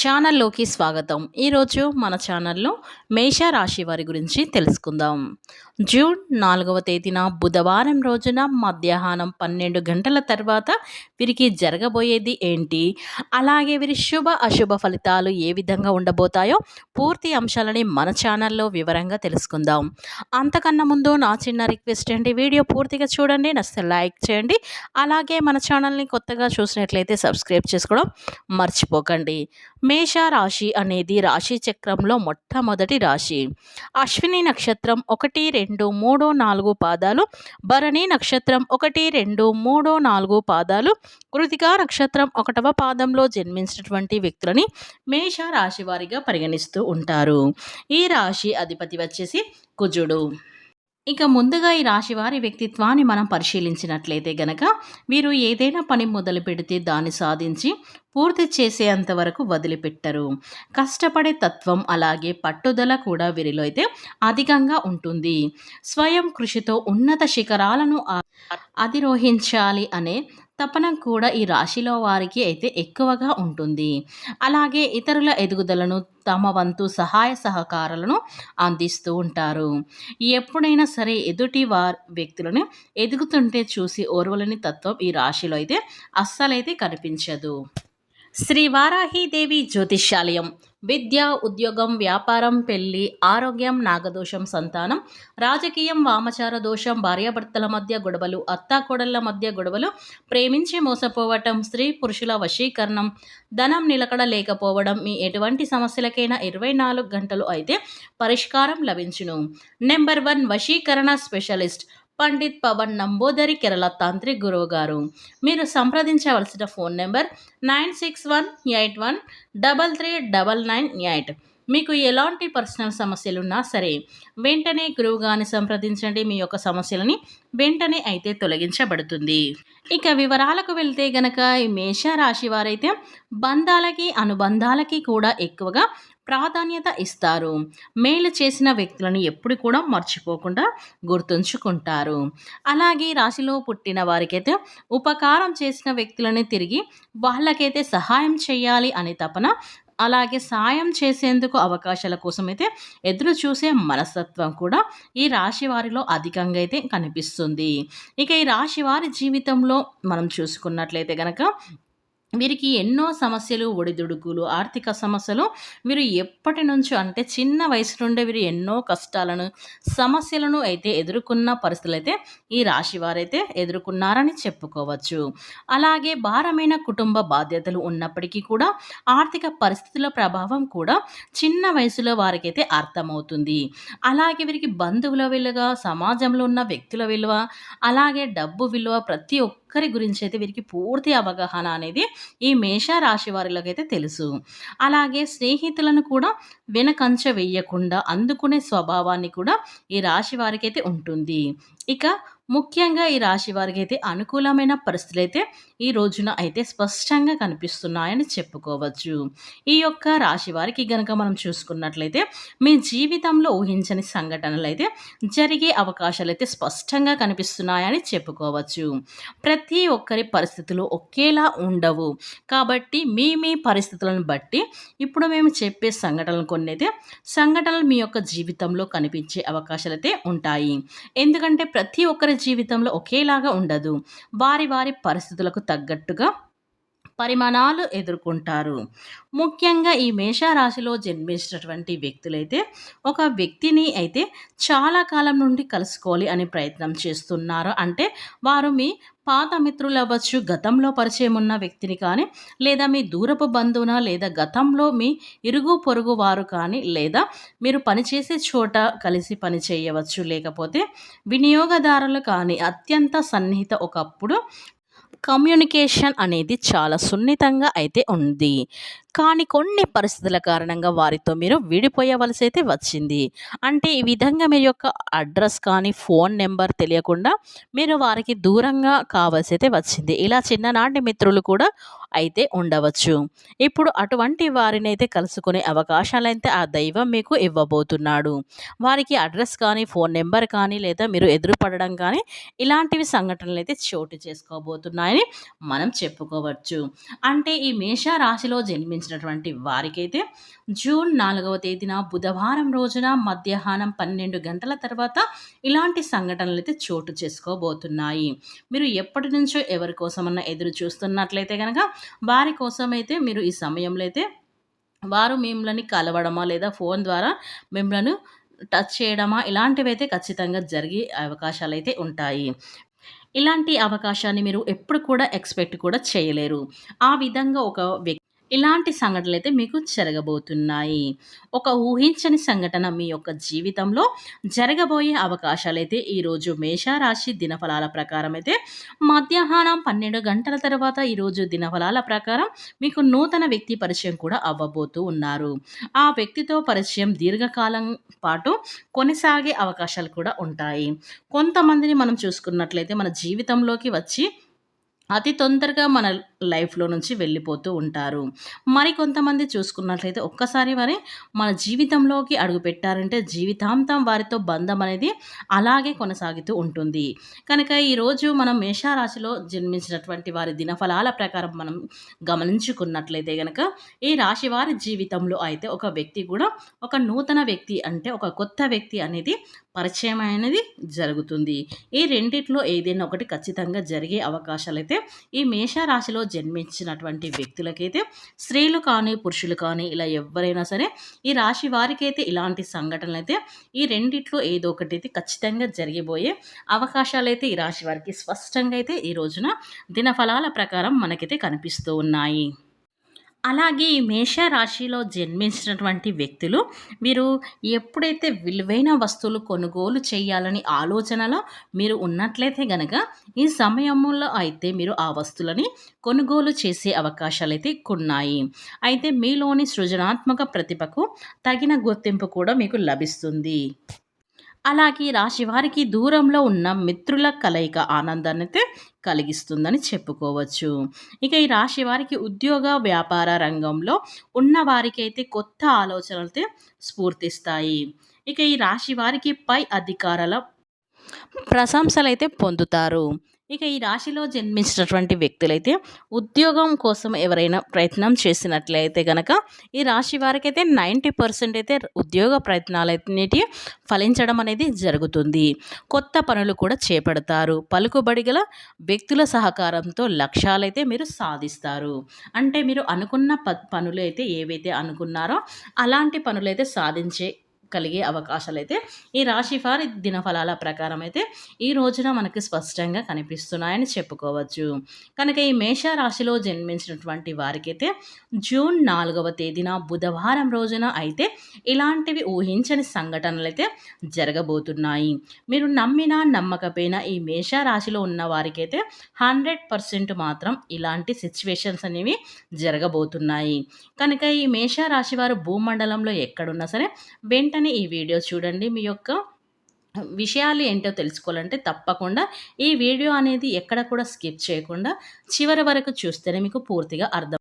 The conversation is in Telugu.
ఛానల్లోకి స్వాగతం. ఈరోజు మన ఛానల్లో మేష రాశి వారి గురించి తెలుసుకుందాం. జూన్ 4వ తేదీన బుధవారం రోజున మధ్యాహ్నం 12 గంటల తర్వాత వీరికి జరగబోయేది ఏంటి, అలాగే వీరి శుభ అశుభ ఫలితాలు ఏ విధంగా ఉండబోతాయో పూర్తి అంశాలని మన ఛానల్లో వివరంగా తెలుసుకుందాం. అంతకన్నా ముందు నా చిన్న రిక్వెస్ట్ అండి, వీడియో పూర్తిగా చూడండి, నచ్చితే లైక్ చేయండి. అలాగే మన ఛానల్ని కొత్తగా చూసినట్లయితే సబ్స్క్రైబ్ చేసుకోవడం మర్చిపోకండి. మేష రాశి అనేది రాశి చక్రంలో మొట్టమొదటి రాశి. అశ్విని నక్షత్రం 1, 2, 3, 4 పాదాలు, భరణి నక్షత్రం 1, 2, 3, 4 పాదాలు, కృతికా నక్షత్రం 1వ పాదంలో జన్మించినటువంటి వ్యక్తులని మేష రాశి వారిగా పరిగణిస్తూ ఉంటారు. ఈ రాశి అధిపతి వచ్చేసి కుజుడు. ఇక ముందుగా ఈ రాశి వారి వ్యక్తిత్వాన్ని మనం పరిశీలించినట్లయితే గనక వీరు ఏదైనా పని మొదలు పెడితే దాన్ని సాధించి పూర్తి చేసేంత వరకు వదిలిపెట్టరు. కష్టపడే తత్వం అలాగే పట్టుదల కూడా వీరిలో అయితే అధికంగా ఉంటుంది. స్వయం కృషితో ఉన్నత శిఖరాలను అధిరోహించాలి అనే తపన కూడా ఈ రాశిలో వారికి అయితే ఎక్కువగా ఉంటుంది. అలాగే ఇతరుల ఎదుగుదలను తమ వంతు సహాయ సహకారాలను అందిస్తూ ఉంటారు. ఎప్పుడైనా సరే ఎదుటి వ్యక్తులను ఎదుగుతుంటే చూసి ఓర్వలేని తత్వం ఈ రాశిలో అయితే అస్సలైతే కనిపించదు. శ్రీ వారాహీదేవి జ్యోతిష్యాలయం. విద్య, ఉద్యోగం, వ్యాపారం, పెళ్లి, ఆరోగ్యం, నాగదోషం, సంతానం, రాజకీయం, వామచార దోషం, భార్యాభర్తల మధ్య గొడవలు, అత్తాకోడళ్ల మధ్య గొడవలు, ప్రేమించి మోసపోవటం, స్త్రీ పురుషుల వశీకరణం, ధనం నిలకడ లేకపోవడం, మీ ఎటువంటి సమస్యలకైనా 24 గంటలు అయితే పరిష్కారం లభించును. నెంబర్ 1 వశీకరణ స్పెషలిస్ట్ పండిత్ పవన్ నంబోదరి, కేరళ తాంత్రిక్ గురువు గారు. మీరు సంప్రదించవలసిన ఫోన్ నెంబర్ 9618133998. మీకు ఎలాంటి పర్సనల్ సమస్యలు ఉన్నా సరే వెంటనే గురువు గారిని సంప్రదించండి. మీ యొక్క సమస్యలని వెంటనే అయితే తొలగించబడుతుంది. ఇక వివరాలకు వెళ్తే గనక ఈ మేష రాశి వారైతే బంధాలకి అనుబంధాలకి కూడా ఎక్కువగా ప్రాధాన్యత ఇస్తారు. మేలు చేసిన వ్యక్తులను ఎప్పుడు కూడా మర్చిపోకుండా గుర్తుంచుకుంటారు. అలాగే రాశిలో పుట్టిన వారికైతే ఉపకారం చేసిన వ్యక్తులని తిరిగి వాళ్ళకైతే సహాయం చేయాలి అనే తపన, అలాగే సాయం చేసేందుకు అవకాశాల కోసమైతే ఎదురు చూసే మనస్తత్వం కూడా ఈ రాశి వారిలో అధికంగా అయితే కనిపిస్తుంది. ఇక ఈ రాశి వారి జీవితంలో మనం చూసుకున్నట్లయితే కనుక వీరికి ఎన్నో సమస్యలు, ఒడిదుడుకులు, ఆర్థిక సమస్యలు వీరు ఎప్పటి నుంచో అంటే చిన్న వయసు నుండే వీరు ఎన్నో కష్టాలను, సమస్యలను అయితే ఎదుర్కొన్న పరిస్థితులు అయితే ఈ రాశి వారైతే ఎదుర్కొన్నారని చెప్పుకోవచ్చు. అలాగే భారమైన కుటుంబ బాధ్యతలు ఉన్నప్పటికీ కూడా ఆర్థిక పరిస్థితుల ప్రభావం కూడా చిన్న వయసులో వారికైతే అర్థమవుతుంది. అలాగే వీరికి బంధువుల విలువ, సమాజంలో ఉన్న వ్యక్తుల విలువ, అలాగే డబ్బు విలువ ప్రతి ఒక్కరి గురించి అయితే వీరికి పూర్తి అవగాహన అనేది ఈ మేష రాశి వారిలోకి అయితే తెలుసు. అలాగే స్నేహితులను కూడా వెనకంచ వేయకుండా అందుకునే స్వభావాన్ని కూడా ఈ రాశి వారికి అయితే ఉంటుంది. ఇక ముఖ్యంగా ఈ రాశి వారికి అయితే అనుకూలమైన పరిస్థితులు అయితే ఈ రోజున అయితే స్పష్టంగా కనిపిస్తున్నాయని చెప్పుకోవచ్చు. ఈ యొక్క రాశి వారికి గనక మనం చూసుకున్నట్లయితే మీ జీవితంలో ఊహించని సంఘటనలు అయితే జరిగే అవకాశాలు అయితే స్పష్టంగా కనిపిస్తున్నాయని చెప్పుకోవచ్చు. ప్రతి ఒక్కరి పరిస్థితులు ఒకేలా ఉండవు కాబట్టి మీ పరిస్థితులను బట్టి ఇప్పుడు మేము చెప్పే సంఘటనలు కొన్ని అయితే సంఘటనలు మీ యొక్క జీవితంలో కనిపించే అవకాశాలు అయితే ఉంటాయి. ఎందుకంటే ప్రతి ఒక్కరి జీవితంలో ఒకేలాగా ఉండదు. వారి పరిస్థితులకు తగ్గట్టుగా పరిమాణాలు ఎదుర్కొంటారు. ముఖ్యంగా ఈ మేషరాశిలో జన్మించినటువంటి వ్యక్తులైతే ఒక వ్యక్తిని అయితే చాలా కాలం నుండి కలుసుకోవాలి అనే ప్రయత్నం చేస్తున్నారు. అంటే వారు మీ పాత మిత్రులు అవ్వచ్చు, గతంలో పరిచయం ఉన్న వ్యక్తిని కానీ, లేదా మీ దూరపు బంధువున, లేదా గతంలో మీ ఇరుగు పొరుగు వారు కానీ, లేదా మీరు పనిచేసే చోట కలిసి పని చేయవచ్చు, లేకపోతే వినియోగదారులు కానీ అత్యంత సన్నిహిత ఒకప్పుడు కమ్యూనికేషన్ అనేది చాలా సున్నితంగా అయితే ఉంది. కానీ కొన్ని పరిస్థితుల కారణంగా వారితో మీరు విడిపోయవలసి అయితే వచ్చింది. అంటే ఈ విధంగా మీ యొక్క అడ్రస్ కానీ ఫోన్ నెంబర్ తెలియకుండా మీరు వారికి దూరంగా కావాల్సి అయితే వచ్చింది. ఇలా చిన్ననాటి మిత్రులు కూడా అయితే ఉండవచ్చు. ఇప్పుడు అటువంటి వారిని అయితే కలుసుకునే అవకాశాలైతే ఆ దైవం మీకు ఇవ్వబోతున్నాడు. వారికి అడ్రస్ కానీ ఫోన్ నెంబర్ కానీ లేదా మీరు ఎదురుపడడం కానీ ఇలాంటివి సంఘటనలు అయితే చోటు చేసుకోబోతున్నాయని మనం చెప్పుకోవచ్చు. అంటే ఈ మేష రాశిలో జన్మించిన జన్మించినటువంటి వారికైతే జూన్ 4వ తేదీన బుధవారం రోజున మధ్యాహ్నం 12 గంటల తర్వాత ఇలాంటి సంఘటనలైతే చోటు చేసుకోబోతున్నాయి. మీరు ఎప్పటి నుంచో ఎవరి కోసమన్నా ఎదురు చూస్తున్నట్లయితే గనక వారి కోసమైతే మీరు ఈ సమయంలో అయితే వారు మిమ్మల్ని కలవడమా లేదా ఫోన్ ద్వారా మిమ్మలను టచ్ చేయడమా ఇలాంటివైతే ఖచ్చితంగా జరిగే అవకాశాలైతే ఉంటాయి. ఇలాంటి అవకాశాన్ని మీరు ఎప్పుడు కూడా ఎక్స్‌పెక్ట్ కూడా చేయలేరు. ఆ విధంగా ఒక ఇలాంటి సంఘటనలైతే మీకు జరగబోతున్నాయి. ఒక ఊహించని సంఘటన మీ యొక్క జీవితంలో జరగబోయే అవకాశాలైతే ఈరోజు మేషరాశి దినఫలాల ప్రకారం అయితే మధ్యాహ్నం 12 గంటల తర్వాత ఈరోజు దినఫలాల ప్రకారం మీకు నూతన వ్యక్తి పరిచయం కూడా అవ్వబోతూ ఉన్నారు. ఆ వ్యక్తితో పరిచయం దీర్ఘకాలం పాటు కొనసాగే అవకాశాలు కూడా ఉంటాయి. కొంతమందిని మనం చూసుకున్నట్లయితే మన జీవితంలోకి వచ్చి అతి తొందరగా మన లైఫ్‌లో నుంచి వెళ్ళిపోతూ ఉంటారు. మరికొంతమంది చూసుకున్నట్లయితే ఒక్కసారి మన జీవితంలోకి అడుగుపెట్టారంటే జీవితాంతం వారితో బంధం అనేది అలాగే కొనసాగుతూ ఉంటుంది. కనుక ఈరోజు మనం మేషరాశిలో జన్మించినటువంటి వారి దినఫలాల ప్రకారం మనం గమనించుకున్నట్లయితే గనక ఈ రాశి వారి జీవితంలో అయితే ఒక వ్యక్తి కూడా ఒక నూతన వ్యక్తి అంటే ఒక కొత్త వ్యక్తి అనేది పరిచయం అనేది జరుగుతుంది. ఈ రెండిట్లో ఏదైనా ఒకటి ఖచ్చితంగా జరిగే అవకాశాలైతే ఈ మేషరాశిలో జన్మించినటువంటి వ్యక్తులకైతే స్త్రీలు కానీ పురుషులు కానీ ఇలా ఎవరైనా సరే ఈ రాశి వారికైతే ఇలాంటి సంఘటనలైతే ఈ రెండిట్లో ఏదో ఒకటి ఖచ్చితంగా జరిగిపోయే అవకాశాలైతే ఈ రాశి వారికి స్పష్టంగా అయితే ఈ రోజున దినఫలాల ప్రకారం మనకైతే కనిపిస్తూ ఉన్నాయి. అలాగే ఈ మేషరాశిలో జన్మించినటువంటి వ్యక్తులు వీరు ఎప్పుడైతే విలువైన వస్తువులు కొనుగోలు చేయాలని ఆలోచనలో మీరు ఉన్నట్లయితే గనక ఈ సమయంలో అయితే మీరు ఆ వస్తువులని కొనుగోలు చేసే అవకాశాలైతే ఉన్నాయి. అయితే మీలోని సృజనాత్మక ప్రతిభకు తగిన గుర్తింపు కూడా మీకు లభిస్తుంది. అలాగే ఈ రాశి వారికి దూరంలో ఉన్న మిత్రుల కలయిక ఆనందాన్నైతే కలిగిస్తుందని చెప్పుకోవచ్చు. ఇక ఈ రాశి వారికి ఉద్యోగ, వ్యాపార రంగంలో ఉన్న వారికైతే కొత్త ఆలోచనలైతే స్ఫూర్తిస్తాయి. ఇక ఈ రాశి వారికి పై అధికారుల ప్రశంసలైతే పొందుతారు. ఇక ఈ రాశిలో జన్మించినటువంటి వ్యక్తులైతే ఉద్యోగం కోసం ఎవరైనా ప్రయత్నం చేసినట్లయితే గనక ఈ రాశి వారికైతే 90% అయితే ఉద్యోగ ప్రయత్నాలన్నిటి ఫలించడం అనేది జరుగుతుంది. కొత్త పనులు కూడా చేపడతారు. పలుకుబడి గల వ్యక్తుల సహకారంతో లక్ష్యాలైతే మీరు సాధిస్తారు. అంటే మీరు అనుకున్న పనులు అయితే ఏవైతే అనుకున్నారో అలాంటి పనులైతే సాధించే కలిగే అవకాశాలైతే ఈ రాశి వారి దినఫలాల ప్రకారం అయితే ఈ రోజున మనకి స్పష్టంగా కనిపిస్తున్నాయని చెప్పుకోవచ్చు. కనుక ఈ మేషరాశిలో జన్మించినటువంటి వారికైతే జూన్ 4వ తేదీన బుధవారం రోజున అయితే ఇలాంటివి ఊహించని సంఘటనలు అయితే జరగబోతున్నాయి. మీరు నమ్మినా నమ్మకపోయినా ఈ మేషరాశిలో ఉన్న వారికైతే 100% మాత్రం ఇలాంటి సిచ్యువేషన్స్ అనేవి జరగబోతున్నాయి. కనుక ఈ మేషరాశి వారు భూమండలంలో ఎక్కడున్నా సరే వెంటనే ఈ వీడియో చూడండి. మీ యొక్క విషయాలు ఏంటో తెలుసుకోవాలంటే తప్పకుండా ఈ వీడియో అనేది ఎక్కడ కూడా స్కిప్ చేయకుండా చివరి వరకు చూస్తేనే మీకు పూర్తిగా అర్థం